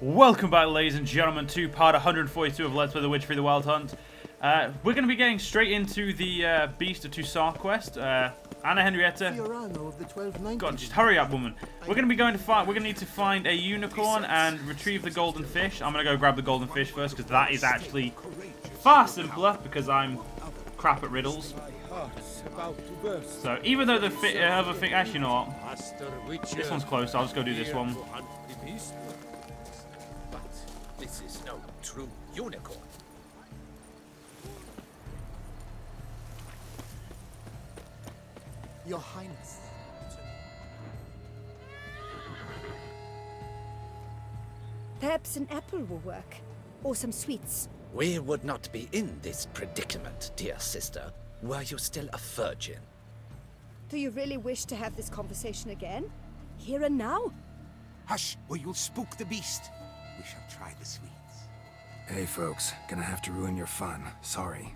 Welcome back, ladies and gentlemen, to part 142 of Let's Play The Witcher 3: The Wild Hunt. We're going to be getting straight into the Beast of Toussaint quest. Anna Henrietta, God, just hurry up, woman. We're going to be going to find. We're going to need to find a unicorn and retrieve the golden fish. I'm going to go grab the golden fish first because that is actually far simpler because I'm crap at riddles. So even though the other thing, actually, you know what? This one's close. I'll just go do this one. This is no true unicorn. Your Highness. Perhaps an apple will work, or some sweets. We would not be in this predicament, dear sister, were you still a virgin. Do you really wish to have this conversation again? Here and now? Hush, or you'll spook the beast. We shall try the sweets. Hey folks, gonna have to ruin your fun. Sorry.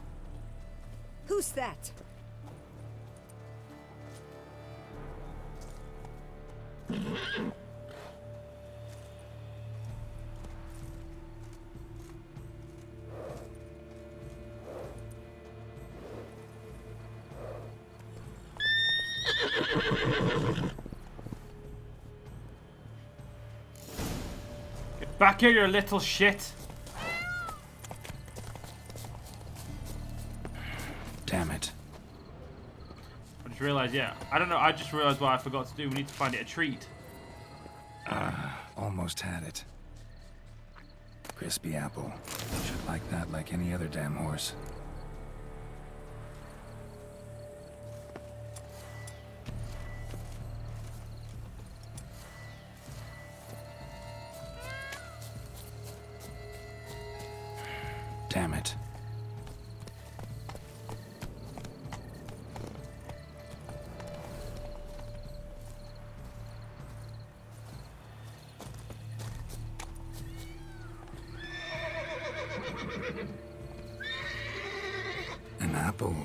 Who's that? Get back here, you little shit. Damn it. I just realised, yeah. I don't know, I just realised what I forgot to do. We need to find it a treat. Almost had it. Crispy apple. Should like that like any other damn horse. Damn it. An apple.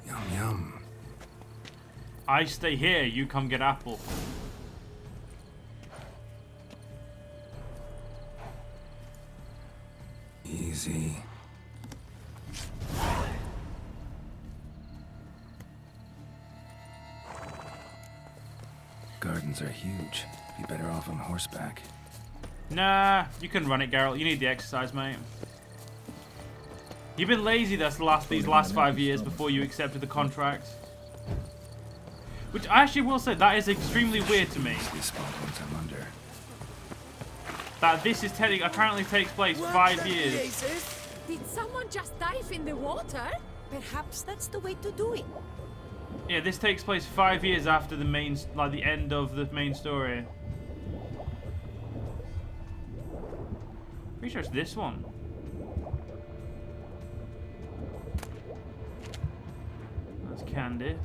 Yum yum. I stay here, you come get apple. Easy. Gardens are huge. Be better off on horseback. Nah, you can run it, Geralt. You need the exercise, mate. You've been lazy these last 5 years before you accepted the contract. Which I actually will say, that is extremely weird to me. This spot once I'm under. That this is apparently takes place 5 years. Did someone just dive in the water? Perhaps that's the way to do it. Yeah, this takes place 5 years after the main, like the end of the main story. Pretty sure it's this one. That's candy.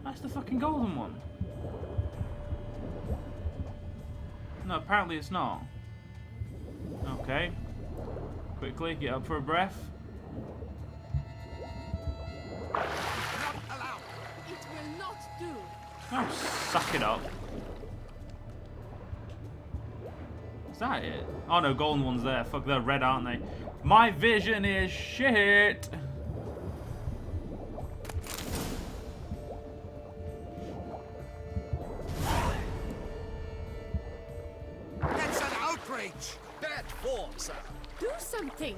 That's the fucking golden one. No, apparently it's not. Okay. Quickly, get up for a breath. It will not do. Oh, suck it up. Is that it? Oh no, golden one's there. Fuck, they're red, aren't they? My vision is shit. That's an outrage! Bad form, sir. Do something.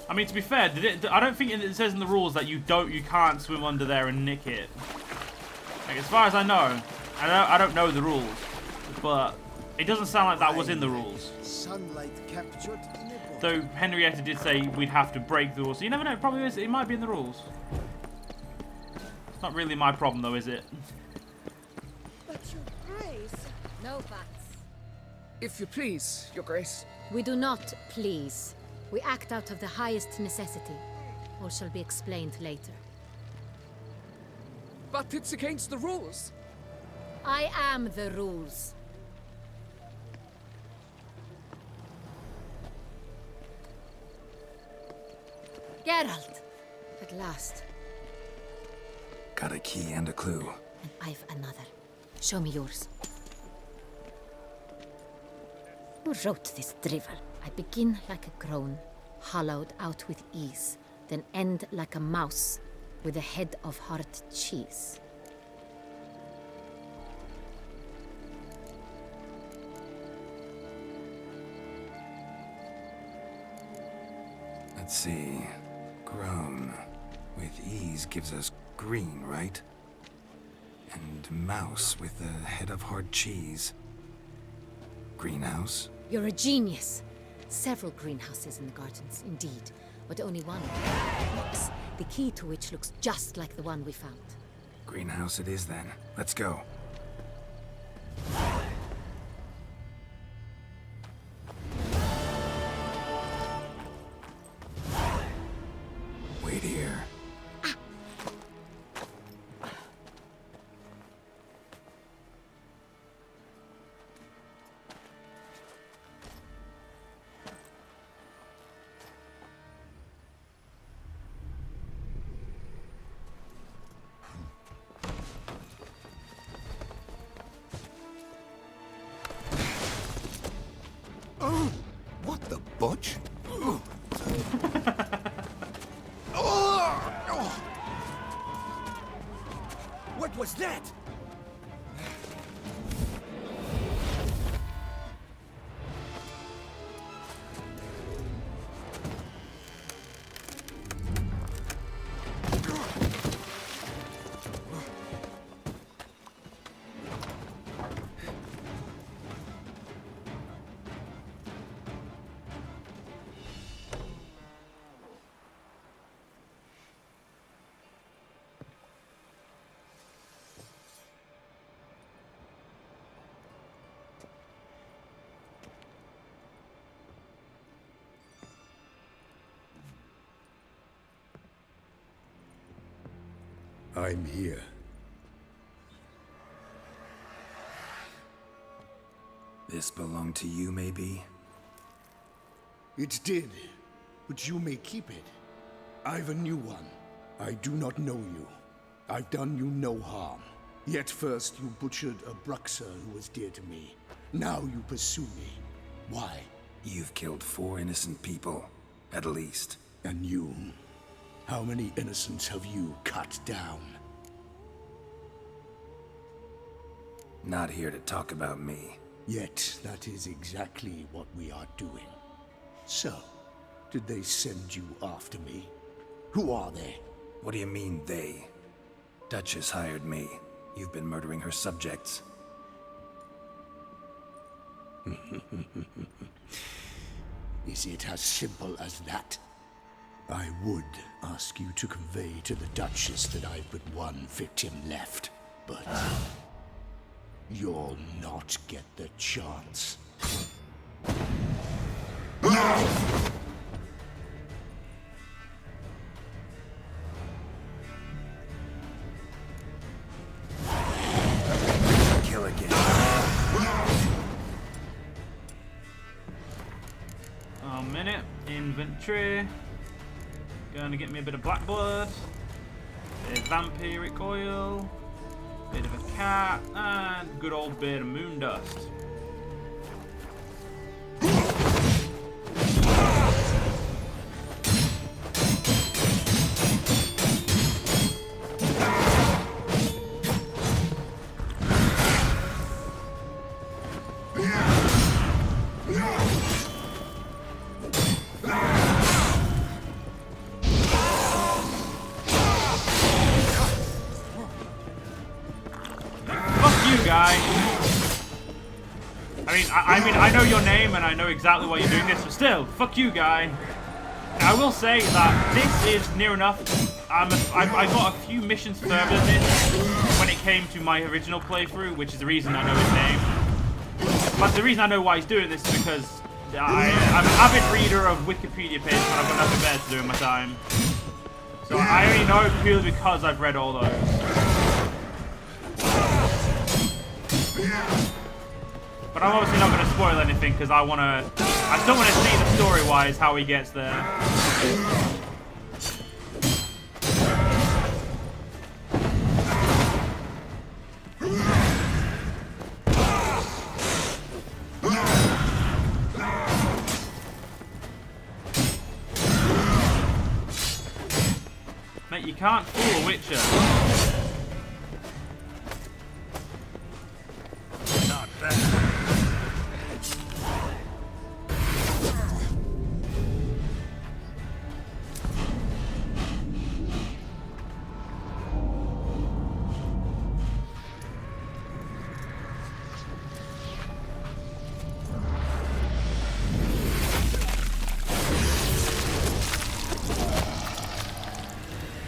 I mean, to be fair, I don't think it says in the rules that you can't swim under there and nick it. Like, as far as I know, I don't know the rules, but it doesn't sound like that was in the rules. Sunlight captured in a bottle. Though Henrietta did say we'd have to break the rules, so you never know. It probably is. It might be in the rules. It's not really my problem, though, is it? But your grace. No buts. If you please, Your Grace. We do not please. We act out of the highest necessity. All shall be explained later. But it's against the rules. I am the rules. Geralt, at last. Got a key and a clue. And I've another. Show me yours. Who wrote this drivel? I begin like a crone, hollowed out with ease, then end like a mouse, with a head of hard cheese. Let's see. Grown. With ease gives us green, right? And mouse with the head of hard cheese. Greenhouse? You're a genius. Several greenhouses in the gardens, indeed, but only one looks, the key to which looks just like the one we found. Greenhouse it is then. Let's go. Wait here. What the butch? What was that? I'm here. This belonged to you, maybe? It did, but you may keep it. I've a new one. I do not know you. I've done you no harm. Yet first you butchered a Bruxer who was dear to me. Now you pursue me. Why? You've killed 4 innocent people, at least. And you? How many innocents have you cut down? Not here to talk about me. Yet that is exactly what we are doing. So, did they send you after me? Who are they? What do you mean, they? Duchess hired me. You've been murdering her subjects. Is it as simple as that? I would ask you to convey to the Duchess that I've but one victim left, but you'll not get the chance. Kill again. A minute. Inventory. Gonna get me a bit of black blood. Bit of vampiric oil. Bit of a cat. And good old bit of moon dust. I know your name and I know exactly why you're doing this, but still, fuck you, guy. I will say that this is near enough. I got a few missions further than this when it came to my original playthrough, which is the reason I know his name. But the reason I know why he's doing this is because I'm an avid reader of Wikipedia pages when I've got nothing better to do in my time. So I only know it purely because I've read all those. But I'm obviously not going to spoil anything because I still want to see the story-wise how he gets there. You can't fool a Witcher. Not bad.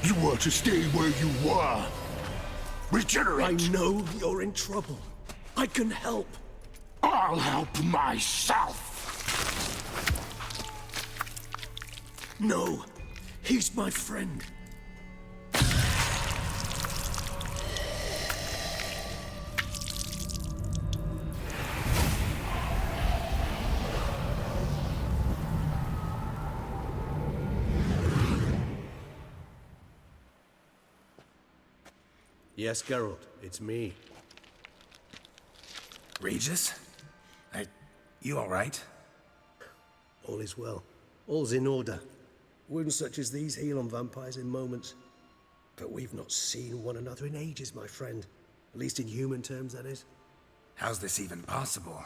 You were to stay where you were. Regenerate. I know you're in trouble. I can help. I'll help myself. No, he's my friend. Yes, Geralt, it's me. Regis? You alright? All is well. All's in order. Wounds such as these heal on vampires in moments. But we've not seen one another in ages, my friend. At least in human terms, that is. How's this even possible?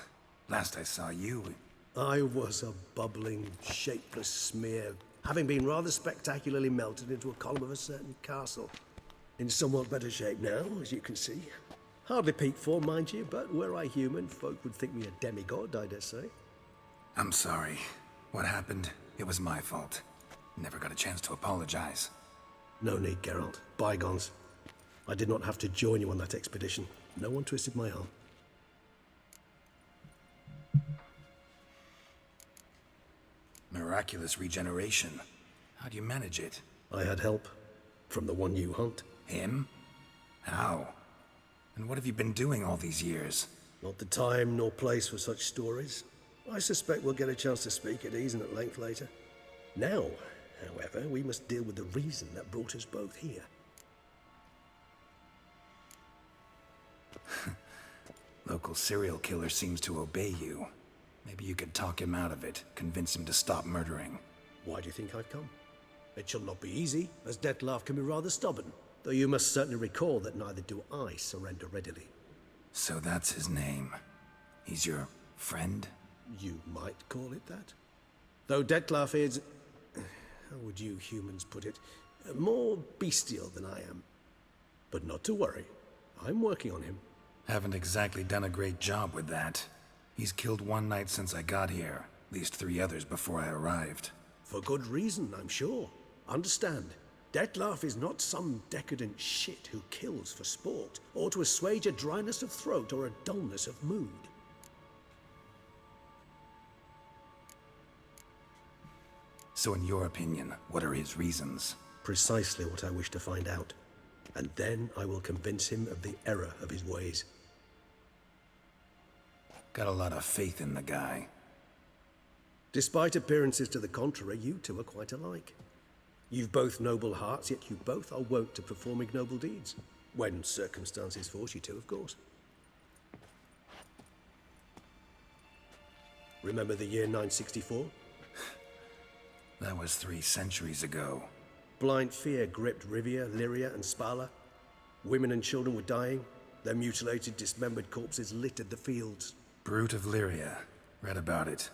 Last I saw you... I was a bubbling, shapeless smear, having been rather spectacularly melted into a column of a certain castle. In somewhat better shape now, as you can see. Hardly peak form, mind you, but were I human, folk would think me a demigod, I dare say. I'm sorry. What happened? It was my fault. Never got a chance to apologize. No need, Geralt. Bygones. I did not have to join you on that expedition. No one twisted my arm. Miraculous regeneration. How do you manage it? I had help. From the one you hunt. Him? How? And what have you been doing all these years? Not the time nor place for such stories. I suspect we'll get a chance to speak at ease and at length later. Now, however, we must deal with the reason that brought us both here. Local serial killer seems to obey you. Maybe you could talk him out of it, convince him to stop murdering. Why do you think I've come? It shall not be easy, as Dettlaff can be rather stubborn. Though you must certainly recall that neither do I surrender readily. So that's his name. He's your friend? You might call it that. Though Dettlaff is... how would you humans put it? More bestial than I am. But not to worry. I'm working on him. Haven't exactly done a great job with that. He's killed one knight since I got here. At least 3 others before I arrived. For good reason, I'm sure. Understand, Dettlaff is not some decadent shit who kills for sport, or to assuage a dryness of throat or a dullness of mood. So in your opinion, what are his reasons? Precisely what I wish to find out. And then I will convince him of the error of his ways. Got a lot of faith in the guy. Despite appearances to the contrary, you two are quite alike. You've both noble hearts, yet you both are wont to perform ignoble deeds. When circumstances force you to, of course. Remember the year 964? That was 3 centuries ago. Blind fear gripped Rivia, Lyria, and Spala. Women and children were dying. Their mutilated, dismembered corpses littered the fields. Brute of Lyria. Read about it.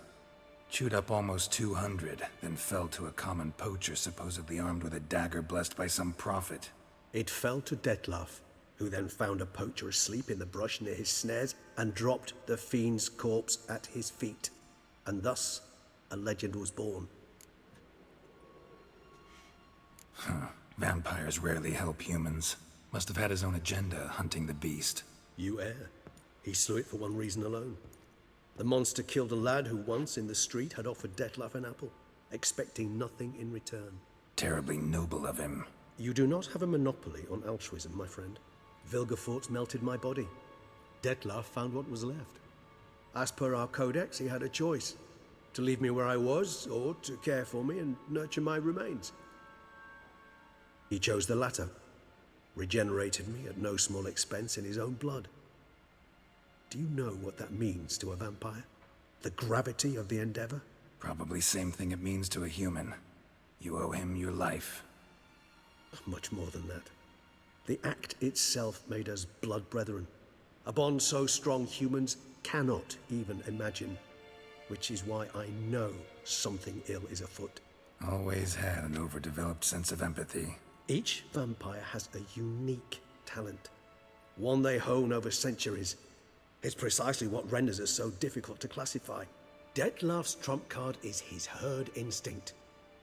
Chewed up almost 200, then fell to a common poacher supposedly armed with a dagger blessed by some prophet. It fell to Dettlaff, who then found a poacher asleep in the brush near his snares and dropped the fiend's corpse at his feet. And thus, a legend was born. Vampires rarely help humans. Must have had his own agenda, hunting the beast. You err. He slew it for one reason alone. The monster killed a lad who once, in the street, had offered Dettlaff an apple, expecting nothing in return. Terribly noble of him. You do not have a monopoly on altruism, my friend. Vilgefortz melted my body. Dettlaff found what was left. As per our codex, he had a choice. To leave me where I was, or to care for me and nurture my remains. He chose the latter. Regenerated me at no small expense in his own blood. Do you know what that means to a vampire? The gravity of the endeavor? Probably same thing it means to a human. You owe him your life. Much more than that. The act itself made us blood brethren. A bond so strong humans cannot even imagine. Which is why I know something ill is afoot. Always had an overdeveloped sense of empathy. Each vampire has a unique talent. One they hone over centuries. It's precisely what renders it so difficult to classify. Detlef's trump card is his herd instinct.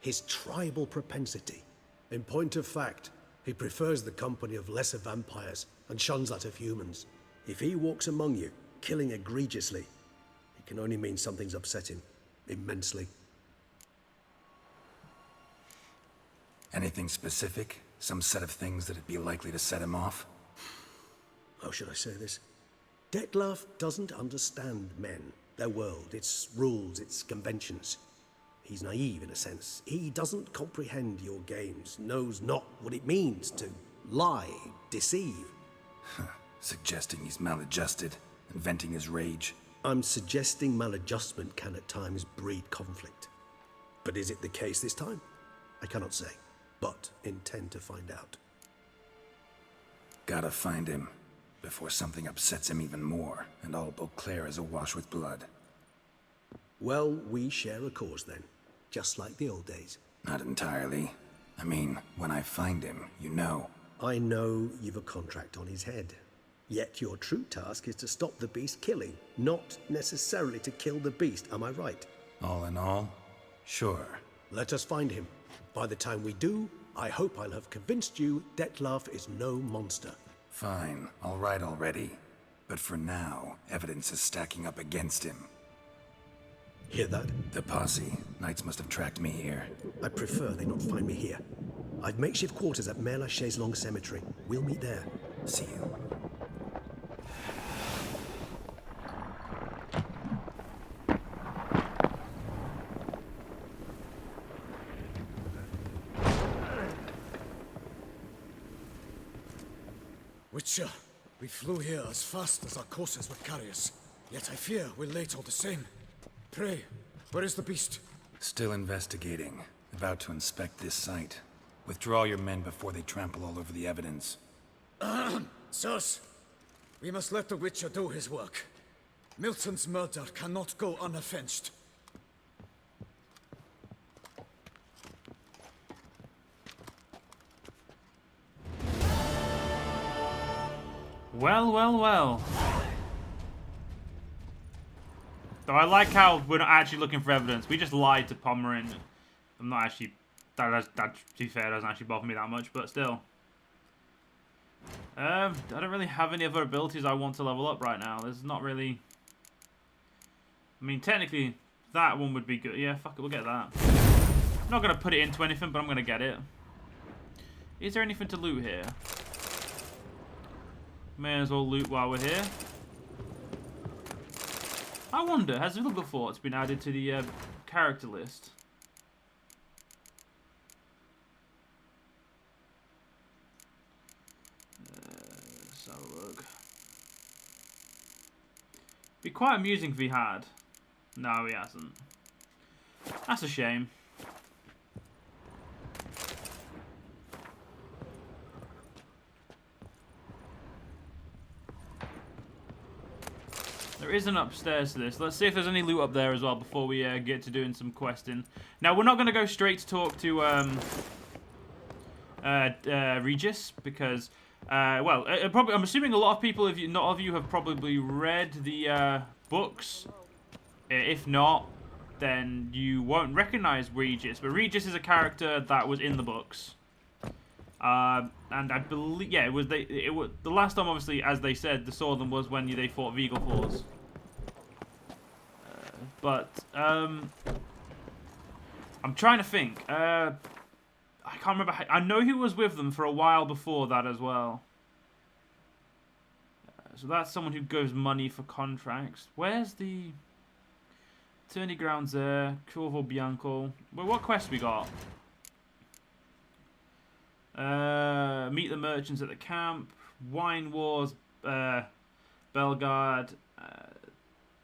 His tribal propensity. In point of fact, he prefers the company of lesser vampires and shuns that of humans. If he walks among you, killing egregiously, it can only mean something's upset him. Immensely. Anything specific? Some set of things that'd be likely to set him off? How should I say this? Detlef doesn't understand men, their world, its rules, its conventions. He's naive in a sense. He doesn't comprehend your games, knows not what it means to lie, deceive. Suggesting he's maladjusted and venting his rage. I'm suggesting maladjustment can at times breed conflict. But is it the case this time? I cannot say, but intend to find out. Gotta find him before something upsets him even more and all Beauclair is awash with blood. Well, we share a cause then, just like the old days. Not entirely. I mean, when I find him, you know. I know you've a contract on his head. Yet your true task is to stop the beast killing, not necessarily to kill the beast, am I right? All in all, sure. Let us find him. By the time we do, I hope I'll have convinced you Detlef is no monster. Fine, all right already. But for now, evidence is stacking up against him. Hear that? The posse. Knights must have tracked me here. I prefer they not find me here. I've makeshift quarters at Mère Lachaise Long Cemetery. We'll meet there. See you. Witcher, we flew here as fast as our courses would carry us. Yet I fear we're late all the same. Pray, where is the beast? Still investigating. About to inspect this site. Withdraw your men before they trample all over the evidence. Sirs, we must let the Witcher do his work. Milton's murder cannot go unavenged. Well, well, well. Though I like how we're not actually looking for evidence. We just lied to Pomerin. I'm not actually... That, to be fair, doesn't actually bother me that much, but still. I don't really have any other abilities I want to level up right now. There's not really... I mean, technically, that one would be good. Yeah, fuck it, we'll get that. I'm not going to put it into anything, but I'm going to get it. Is there anything to loot here? May as well loot while we're here. I wonder, has Vilgefortz been added to the character list? Let's have a look. Be quite amusing if he had. No, he hasn't. That's a shame. There is an upstairs to this. Let's see if there's any loot up there as well before we get to doing some questing. Now, we're not going to go straight to talk to Regis because, well, I'm assuming a lot of people, not all of you, have probably read the books. If not, then you won't recognize Regis. But Regis is a character that was in the books. And I believe, yeah, it was the last time, obviously, as they said, they saw them was when they fought Vilgefortz. But I'm trying to think. I can't remember. I know he was with them for a while before that as well. So that's someone who gives money for contracts. Where's the Tourney Grounds there? Corvo Bianco. Well, what quest we got? Meet the merchants at the camp. Wine Wars. Belgard.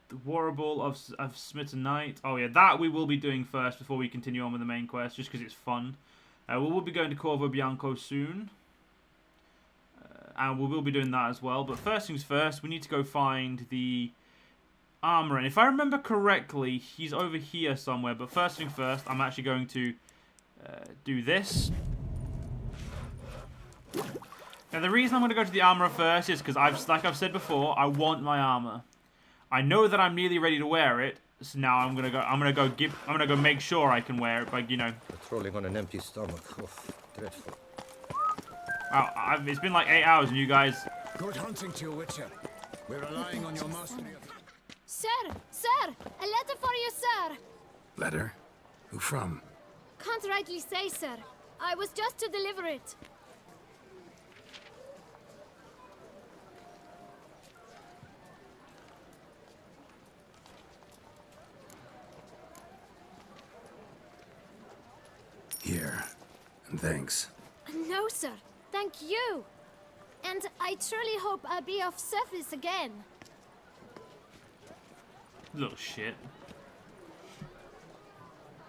The Warable of Smitten Knight. Oh yeah, that we will be doing first before we continue on with the main quest, just because it's fun. We will be going to Corvo Bianco soon. And we will be doing that as well. But first things first, we need to go find the armor. And if I remember correctly, he's over here somewhere. But first things first, I'm actually going to do this. Now, the reason I'm going to go to the armor first is because, like I've said before, I want my armor. I know that I'm nearly ready to wear it. So now I'm gonna go make sure I can wear it, but you know. Patrolling on an empty stomach. Oh, dreadful. Wow, it's been like 8 hours, and you guys. Good hunting to you, Witcher. We're relying on your mastery of... Sir! Sir! A letter for you, sir! Letter? Who from? Can't rightly say, sir. I was just to deliver it. Here. And thanks. No, sir. Thank you. And I truly hope I'll be of service again. Little shit.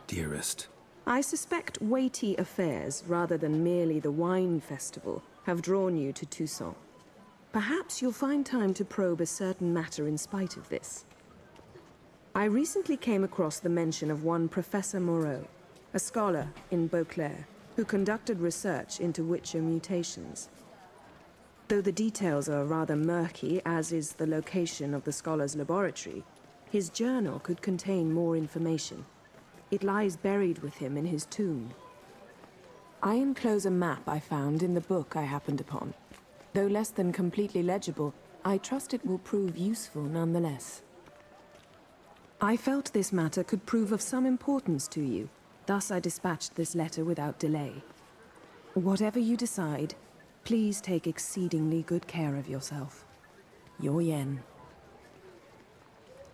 Dearest. I suspect weighty affairs, rather than merely the wine festival, have drawn you to Toussaint. Perhaps you'll find time to probe a certain matter in spite of this. I recently came across the mention of one Professor Moreau, a scholar in Beauclair, who conducted research into Witcher mutations. Though the details are rather murky, as is the location of the scholar's laboratory, his journal could contain more information. It lies buried with him in his tomb. I enclose a map I found in the book I happened upon. Though less than completely legible, I trust it will prove useful nonetheless. I felt this matter could prove of some importance to you. Thus I dispatched this letter without delay. Whatever you decide, please take exceedingly good care of yourself. Your Yen.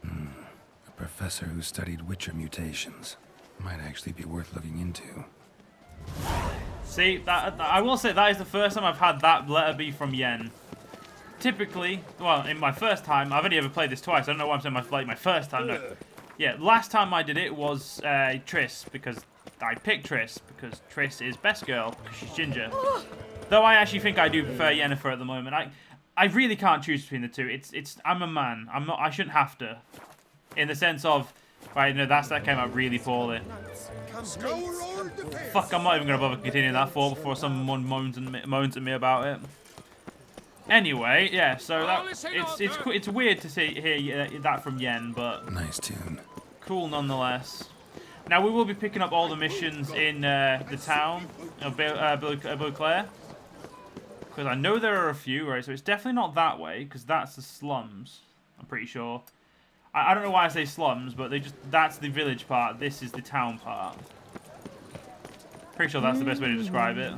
A professor who studied Witcher mutations. Might actually be worth looking into. See, I will say that is the first time I've had that letter be from Yen. Typically, well, in my first time, I've only ever played this twice. I don't know why I'm saying my first time. No. Yeah, last time I did it was Triss, because I picked Triss, because Triss is best girl, because she's ginger. Though I actually think I do prefer Yennefer at the moment. I really can't choose between the two. I'm a man. I shouldn't have to. In the sense of, right, no, that came out really poorly. Fuck, I'm not even gonna bother continuing that before someone moans at me about it. Anyway, yeah, so it's weird to hear that from Yen, but nice tune. Cool nonetheless. Now we will be picking up all the missions in the town of Beauclair, because I know there are a few, right? So it's definitely not that way, because that's the slums. I'm pretty sure. I don't know why I say slums, but that's the village part. This is the town part. Pretty sure that's the best way to describe it.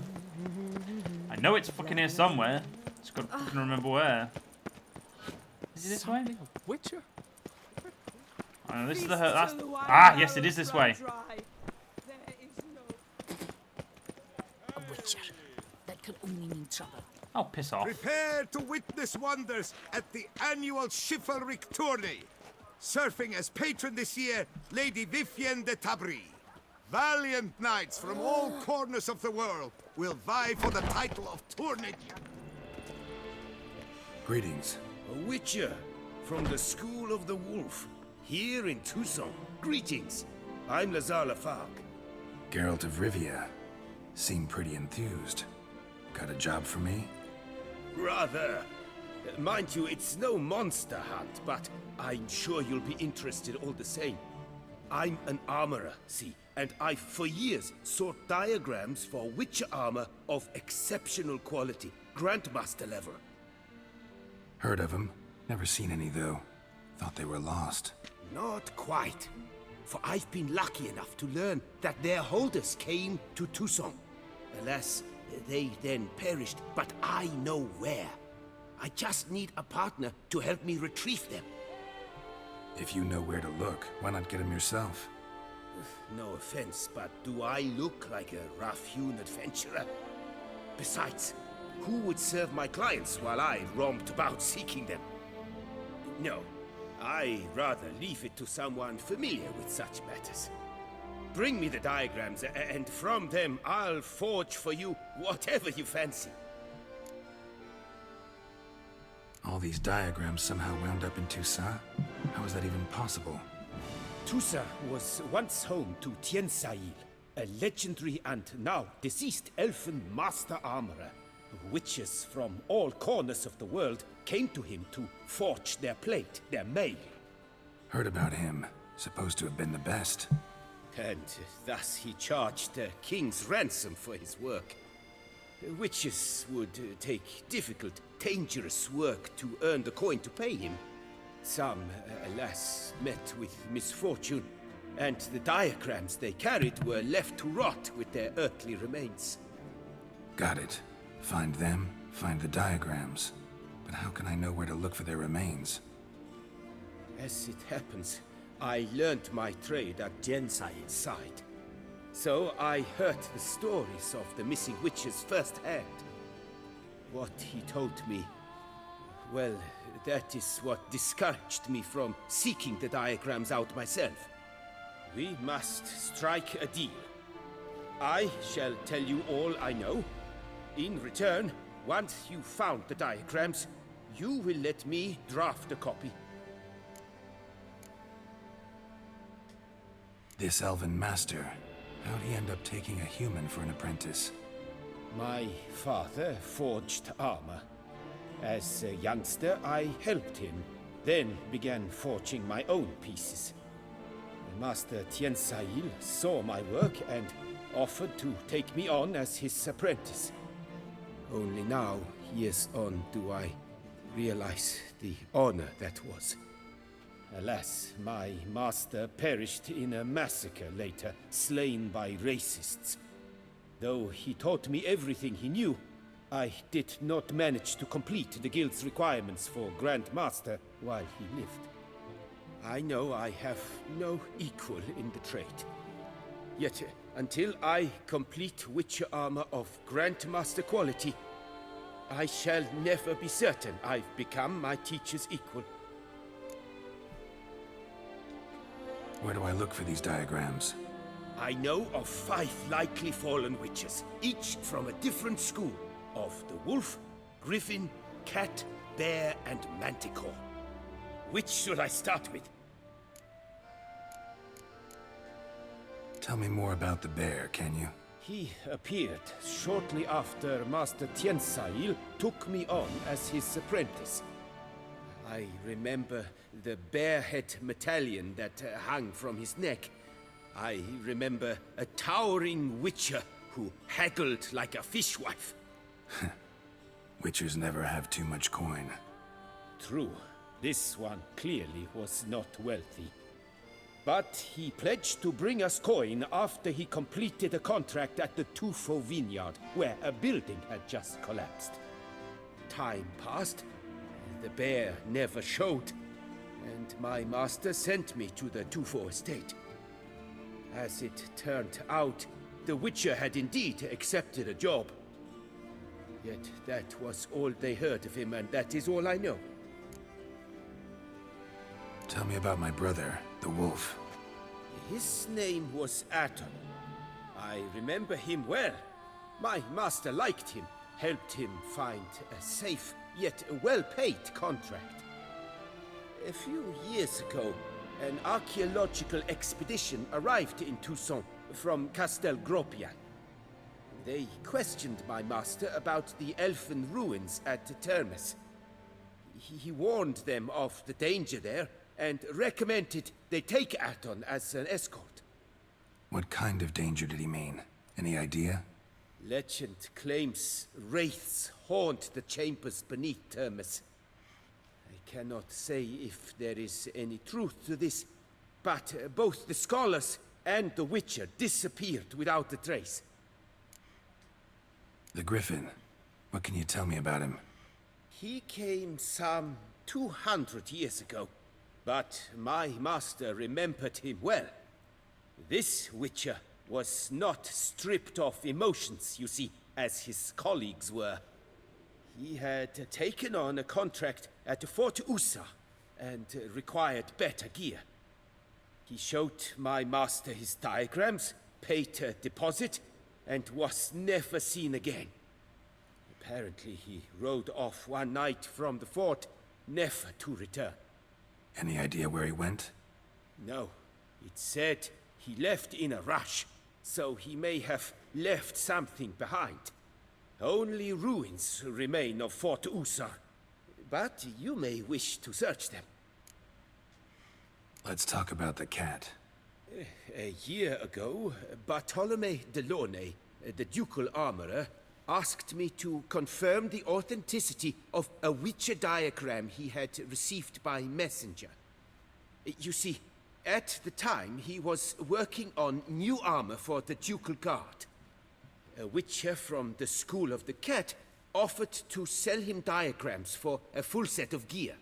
I know it's fucking here somewhere. Just gotta fucking remember where. Is it this way? Witcher? Oh, no, this is the yes, it is this way. A Witcher. That could only mean trouble. Oh, piss off. Prepare to witness wonders at the annual chivalric tourney. Surfing as patron this year, Lady Vivienne de Tabry. Valiant knights from all corners of the world will vie for the title of tourney. Greetings. A Witcher from the School of the Wolf, here in Toussaint. Greetings. I'm Lazar Lafargue. Geralt of Rivia. Seem pretty enthused. Got a job for me? Rather. Mind you, it's no monster hunt, but I'm sure you'll be interested all the same. I'm an armorer, see, and I've for years sought diagrams for Witcher armor of exceptional quality, Grandmaster level. Heard of them. Never seen any, though. Thought they were lost. Not quite. For I've been lucky enough to learn that their holders came to Toussaint. Alas, they then perished, but I know where. I just need a partner to help me retrieve them. If you know where to look, why not get them yourself? No offense, but do I look like a rough-hewn adventurer? Besides, who would serve my clients while I romped about seeking them? No, I'd rather leave it to someone familiar with such matters. Bring me the diagrams, and from them I'll forge for you whatever you fancy. All these diagrams somehow wound up in Toussaint? How is that even possible? Toussaint was once home to Tiensail, a legendary and now deceased elfin master armorer. Witches from all corners of the world came to him to forge their plate, their mail. Heard about him. Supposed to have been the best. And thus he charged a king's ransom for his work. Witches would take difficult, dangerous work to earn the coin to pay him. Some, alas, met with misfortune, and the diagrams they carried were left to rot with their earthly remains. Got it. Find them, find the diagrams. But how can I know where to look for their remains? As it happens, I learned my trade at Jensail's side. So I heard the stories of the missing witches firsthand. What he told me, well, that is what discouraged me from seeking the diagrams out myself. We must strike a deal. I shall tell you all I know. In return, once you found the diagrams, you will let me draft a copy. This elven master, how'd he end up taking a human for an apprentice? My father forged armor. As a youngster, I helped him, then began forging my own pieces. Master Tiensail saw my work and offered to take me on as his apprentice. Only now, years on, do I realize the honor that was. Alas, my master perished in a massacre later, slain by racists. Though he taught me everything he knew, I did not manage to complete the guild's requirements for Grand Master while he lived. I know I have no equal in the trade. Yet, until I complete Witcher armor of Grandmaster quality, I shall never be certain I've become my teacher's equal. Where do I look for these diagrams? I know of 5 likely fallen witches, each from a different school of the wolf, griffin, cat, bear, and manticore. Which should I start with? Tell me more about the bear, can you? He appeared shortly after Master Tiensail took me on as his apprentice. I remember the bear-head medallion that hung from his neck. I remember a towering witcher who haggled like a fishwife. Witchers never have too much coin. True. This one clearly was not wealthy. But he pledged to bring us coin after he completed a contract at the Tufo vineyard, where a building had just collapsed. Time passed. The bear never showed, and my master sent me to the Tufo estate. As it turned out, the Witcher had indeed accepted a job. Yet that was all they heard of him, and that is all I know. Tell me about my brother, the wolf. His name was Aton. I remember him well. My master liked him, helped him find a safe, yet well-paid contract. A few years ago, an archaeological expedition arrived in Toussaint from Castel Gropian. They questioned my master about the elfin ruins at Termes. He warned them of the danger there and recommended they take Aton as an escort. What kind of danger did he mean? Any idea? Legend claims wraiths haunt the chambers beneath Termes. I cannot say if there is any truth to this, but both the scholars and the Witcher disappeared without a trace. The Griffin. What can you tell me about him? He came some 200 years ago, but my master remembered him well. This Witcher was not stripped of emotions, you see, as his colleagues were. He had taken on a contract at Fort Usa and required better gear. He showed my master his diagrams, paid a deposit, and was never seen again. Apparently he rode off one night from the fort, never to return. Any idea where he went? No. It said he left in a rush, so he may have left something behind. Only ruins remain of Fort Usar, but you may wish to search them. Let's talk about the cat. A year ago, Bartolome de Launay, the ducal armorer, asked me to confirm the authenticity of a Witcher diagram he had received by messenger. You see, at the time he was working on new armor for the ducal guard. A Witcher from the School of the Cat offered to sell him diagrams for a full set of gear.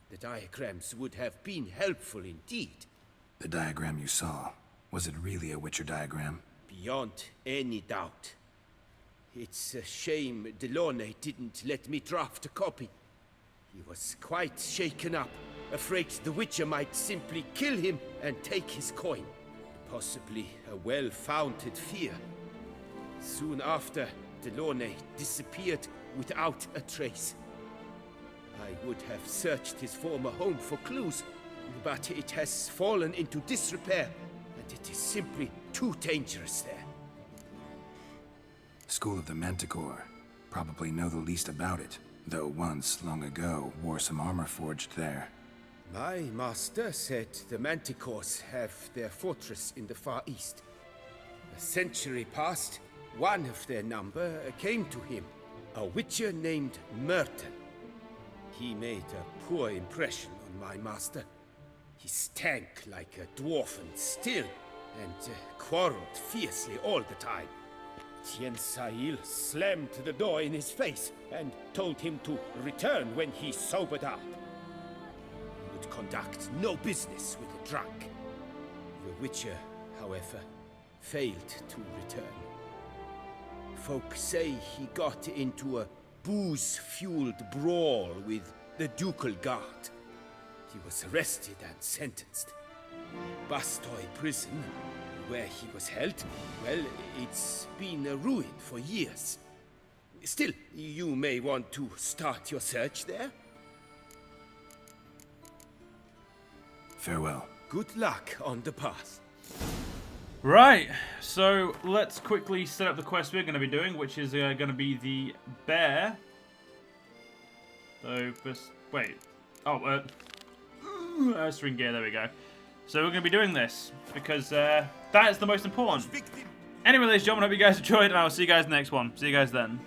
The diagrams would have been helpful indeed. The diagram you saw, was it really a Witcher diagram? Beyond any doubt. It's a shame Delaunay didn't let me draft a copy. He was quite shaken up, afraid the Witcher might simply kill him and take his coin. Possibly a well-founded fear. Soon after, Delaunay disappeared without a trace. I would have searched his former home for clues, but it has fallen into disrepair, and it is simply too dangerous there. School of the Manticore. Probably know the least about it, though once, long ago, wore some armor forged there. My master said the Manticores have their fortress in the Far East. A century past, one of their number came to him, a Witcher named Merton. He made a poor impression on my master. He stank like a dwarfen still, and quarreled fiercely all the time. Tien Sahil slammed the door in his face and told him to return when he sobered up. He would conduct no business with a drunk. The Witcher, however, failed to return. Folk say he got into a booze-fueled brawl with the ducal guard. He was arrested and sentenced. Bastoy prison, where he was held, well, it's been a ruin for years. Still, you may want to start your search there. Farewell. Good luck on the path. Right, so let's quickly set up the quest we're going to be doing, which is going to be the bear. So, wait. Oh, string gear, there we go. So we're going to be doing this, because that is the most important. Anyway, ladies and gentlemen, I hope you guys enjoyed, and I will see you guys in the next one. See you guys then.